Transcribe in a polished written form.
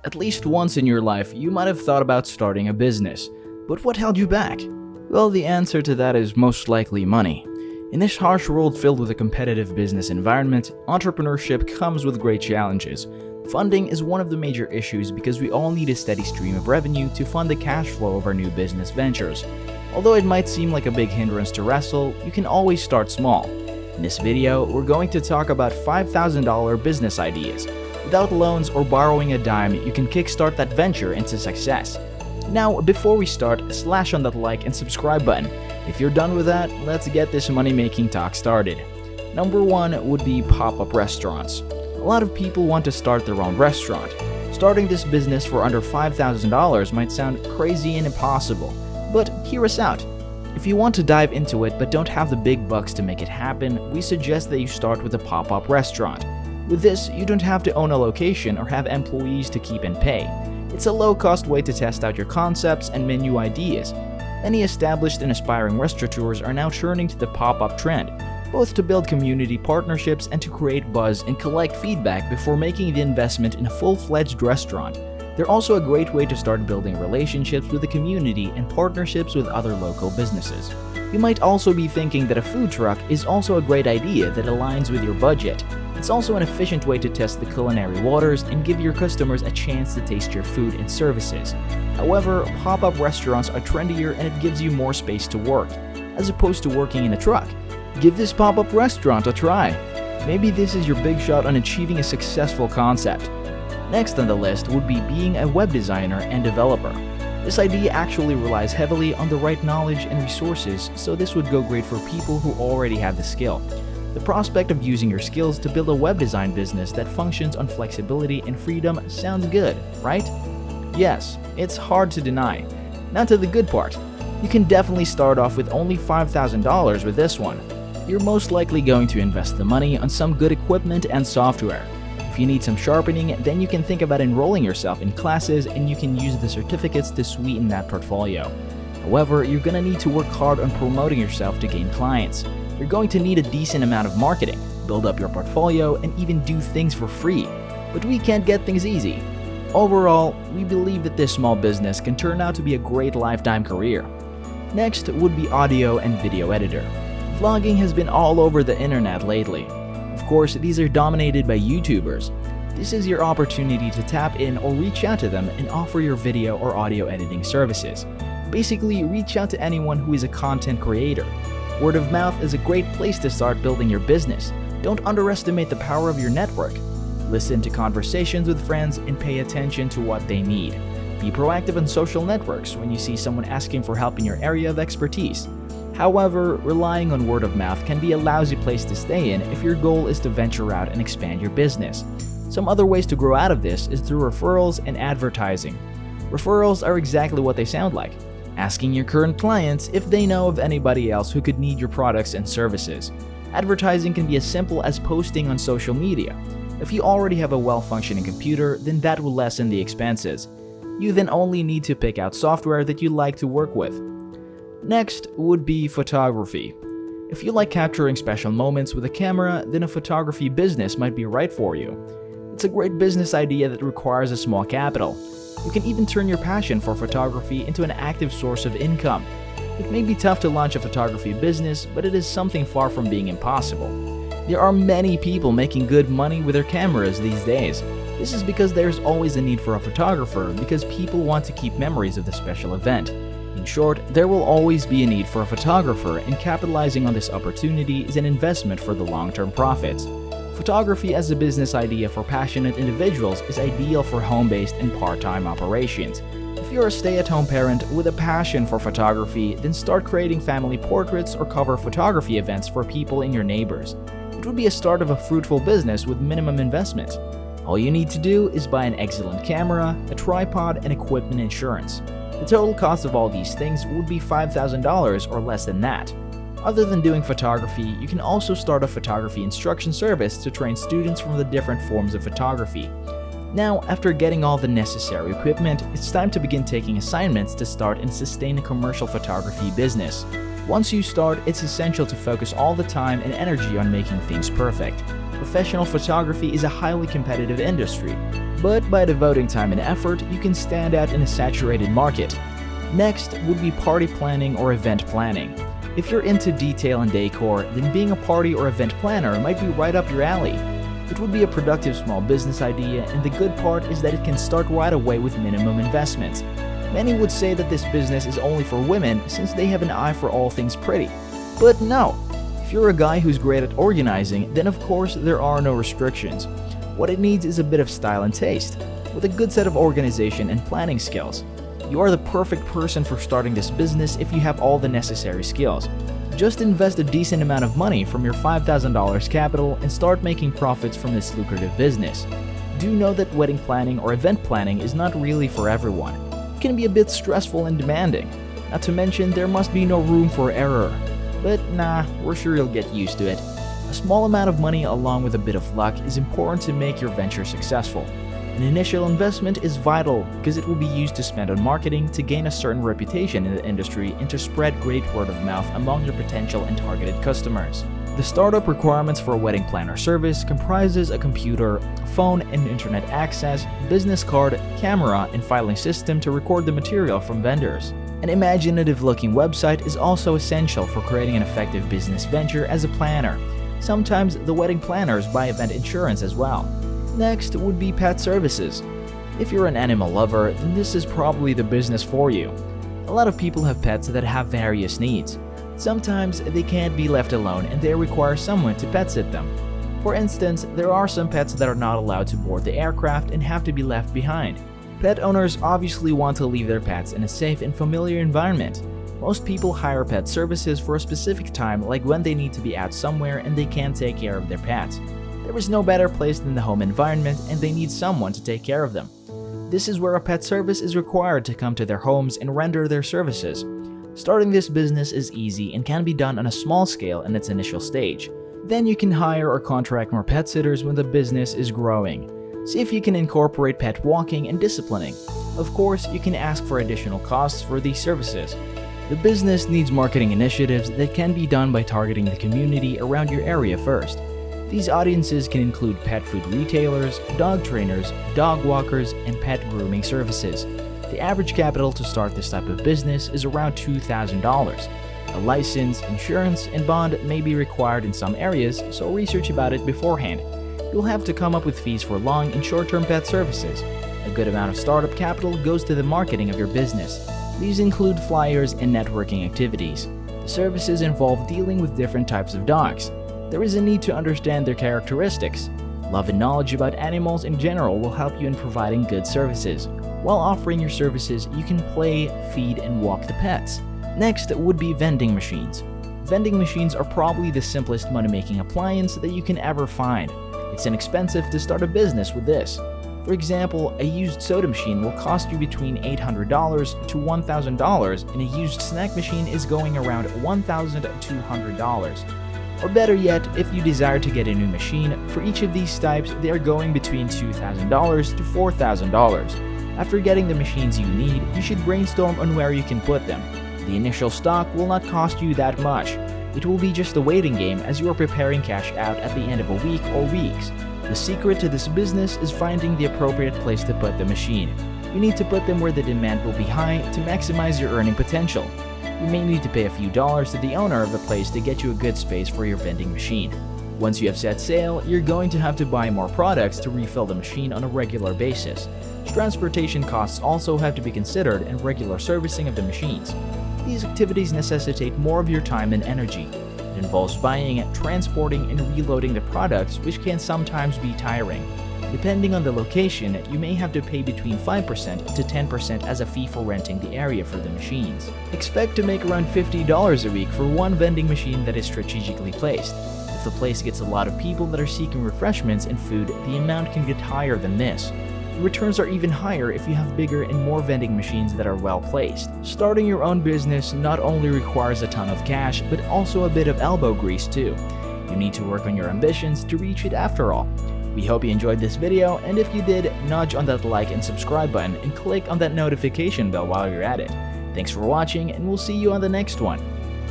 At least once in your life, you might have thought about starting a business. But what held you back? Well, the answer to that is most likely money. In this harsh world filled with a competitive business environment, entrepreneurship comes with great challenges. Funding is one of the major issues because we all need a steady stream of revenue to fund the cash flow of our new business ventures. Although it might seem like a big hindrance to wrestle, you can always start small. In this video, we're going to talk about $5,000 business ideas. Without loans or borrowing a dime, you can kickstart that venture into success. Now, before we start, slash on that like and subscribe button. If you're done with that, let's get this money-making talk started. Number 1 would be pop-up restaurants. A lot of people want to start their own restaurant. Starting this business for under $5,000 might sound crazy and impossible, but hear us out. If you want to dive into it but don't have the big bucks to make it happen, we suggest that you start with a pop-up restaurant. With this, you don't have to own a location or have employees to keep and pay. It's a low-cost way to test out your concepts and menu ideas. Many established and aspiring restaurateurs are now turning to the pop-up trend, both to build community partnerships and to create buzz and collect feedback before making the investment in a full-fledged restaurant. They're also a great way to start building relationships with the community and partnerships with other local businesses. You might also be thinking that a food truck is also a great idea that aligns with your budget. It's also an efficient way to test the culinary waters and give your customers a chance to taste your food and services. However, pop-up restaurants are trendier and it gives you more space to work, as opposed to working in a truck. Give this pop-up restaurant a try. Maybe this is your big shot on achieving a successful concept. Next on the list would be being a web designer and developer. This idea actually relies heavily on the right knowledge and resources, so this would go great for people who already have the skill. The prospect of using your skills to build a web design business that functions on flexibility and freedom sounds good, right? Yes, it's hard to deny. Now to the good part. You can definitely start off with only $5,000 with this one. You're most likely going to invest the money on some good equipment and software. If you need some sharpening, then you can think about enrolling yourself in classes and you can use the certificates to sweeten that portfolio. However, you're gonna need to work hard on promoting yourself to gain clients. You're going to need a decent amount of marketing, build up your portfolio, and even do things for free. But we can't get things easy. Overall, we believe that this small business can turn out to be a great lifetime career. Next would be audio and video editor. Vlogging has been all over the internet lately. Of course, these are dominated by YouTubers. This is your opportunity to tap in or reach out to them and offer your video or audio editing services. Basically, reach out to anyone who is a content creator. Word of mouth is a great place to start building your business. Don't underestimate the power of your network. Listen to conversations with friends and pay attention to what they need. Be proactive on social networks when you see someone asking for help in your area of expertise. However, relying on word of mouth can be a lousy place to stay in if your goal is to venture out and expand your business. Some other ways to grow out of this is through referrals and advertising. Referrals are exactly what they sound like. Asking your current clients if they know of anybody else who could need your products and services. Advertising can be as simple as posting on social media. If you already have a well-functioning computer, then that will lessen the expenses. You then only need to pick out software that you like to work with. Next would be photography. If you like capturing special moments with a camera, then a photography business might be right for you. It's a great business idea that requires a small capital. You can even turn your passion for photography into an active source of income. It may be tough to launch a photography business, but it is something far from being impossible. There are many people making good money with their cameras these days. This is because there's always a need for a photographer because people want to keep memories of the special event. In short, there will always be a need for a photographer, and capitalizing on this opportunity is an investment for the long-term profits. Photography as a business idea for passionate individuals is ideal for home-based and part-time operations. If you're a stay-at-home parent with a passion for photography, then start creating family portraits or cover photography events for people and your neighbors. It would be a start of a fruitful business with minimum investment. All you need to do is buy an excellent camera, a tripod, and equipment insurance. The total cost of all these things would be $5,000 or less than that. Other than doing photography, you can also start a photography instruction service to train students from the different forms of photography. Now, after getting all the necessary equipment, it's time to begin taking assignments to start and sustain a commercial photography business. Once you start, it's essential to focus all the time and energy on making things perfect. Professional photography is a highly competitive industry. but by devoting time and effort, you can stand out in a saturated market. Next would be party planning or event planning. If you're into detail and decor, then being a party or event planner might be right up your alley. It would be a productive small business idea, and the good part is that it can start right away with minimum investments. Many would say that this business is only for women since they have an eye for all things pretty. But no! If you're a guy who's great at organizing, then of course there are no restrictions. What it needs is a bit of style and taste, with a good set of organization and planning skills. You are the perfect person for starting this business if you have all the necessary skills. Just invest a decent amount of money from your $5,000 capital and start making profits from this lucrative business. Do know that wedding planning or event planning is not really for everyone. It can be a bit stressful and demanding. Not to mention, there must be no room for error. But nah, we're sure you'll get used to it. A small amount of money along with a bit of luck is important to make your venture successful. An initial investment is vital because it will be used to spend on marketing to gain a certain reputation in the industry and to spread great word of mouth among your potential and targeted customers. The startup requirements for a wedding planner service comprises a computer, phone and internet access, business card, camera, and filing system to record the material from vendors. An imaginative-looking website is also essential for creating an effective business venture as a planner. Sometimes the wedding planners buy event insurance as well. Next would be pet services. If you're an animal lover, then this is probably the business for you. A lot of people have pets that have various needs. Sometimes they can't be left alone and they require someone to pet sit them. For instance, there are some pets that are not allowed to board the aircraft and have to be left behind. Pet owners obviously want to leave their pets in a safe and familiar environment. Most people hire pet services for a specific time, like when they need to be out somewhere and they can't take care of their pets. There is no better place than the home environment and they need someone to take care of them. This is where a pet service is required to come to their homes and render their services. Starting this business is easy and can be done on a small scale in its initial stage. Then you can hire or contract more pet sitters when the business is growing. See if you can incorporate pet walking and disciplining. Of course, you can ask for additional costs for these services. The business needs marketing initiatives that can be done by targeting the community around your area first. These audiences can include pet food retailers, dog trainers, dog walkers, and pet grooming services. The average capital to start this type of business is around $2,000. A license, insurance, and bond may be required in some areas, so research about it beforehand. You'll have to come up with fees for long and short-term pet services. A good amount of startup capital goes to the marketing of your business. These include flyers and networking activities. The services involve dealing with different types of dogs. There is a need to understand their characteristics. Love and knowledge about animals in general will help you in providing good services. While offering your services, you can play, feed, and walk the pets. Next would be vending machines. Vending machines are probably the simplest money-making appliance that you can ever find. It's inexpensive to start a business with this. For example, a used soda machine will cost you between $800 to $1,000, and a used snack machine is going around $1,200. Or better yet, if you desire to get a new machine, for each of these types, they are going between $2,000 to $4,000. After getting the machines you need, you should brainstorm on where you can put them. The initial stock will not cost you that much. It will be just a waiting game as you are preparing cash out at the end of a week or weeks. The secret to this business is finding the appropriate place to put the machine. You need to put them where the demand will be high to maximize your earning potential. You may need to pay a few dollars to the owner of the place to get you a good space for your vending machine. Once you have set sail, you're going to have to buy more products to refill the machine on a regular basis. Transportation costs also have to be considered and regular servicing of the machines. These activities necessitate more of your time and energy. It involves buying, transporting, and reloading the products, which can sometimes be tiring. Depending on the location, you may have to pay between 5% to 10% as a fee for renting the area for the machines. Expect to make around $50 a week for one vending machine that is strategically placed. If the place gets a lot of people that are seeking refreshments and food, the amount can get higher than this. The returns are even higher if you have bigger and more vending machines that are well placed. Starting your own business not only requires a ton of cash, but also a bit of elbow grease too. You need to work on your ambitions to reach it after all. We hope you enjoyed this video, and if you did, nudge on that like and subscribe button and click on that notification bell while you're at it. Thanks for watching, and we'll see you on the next one.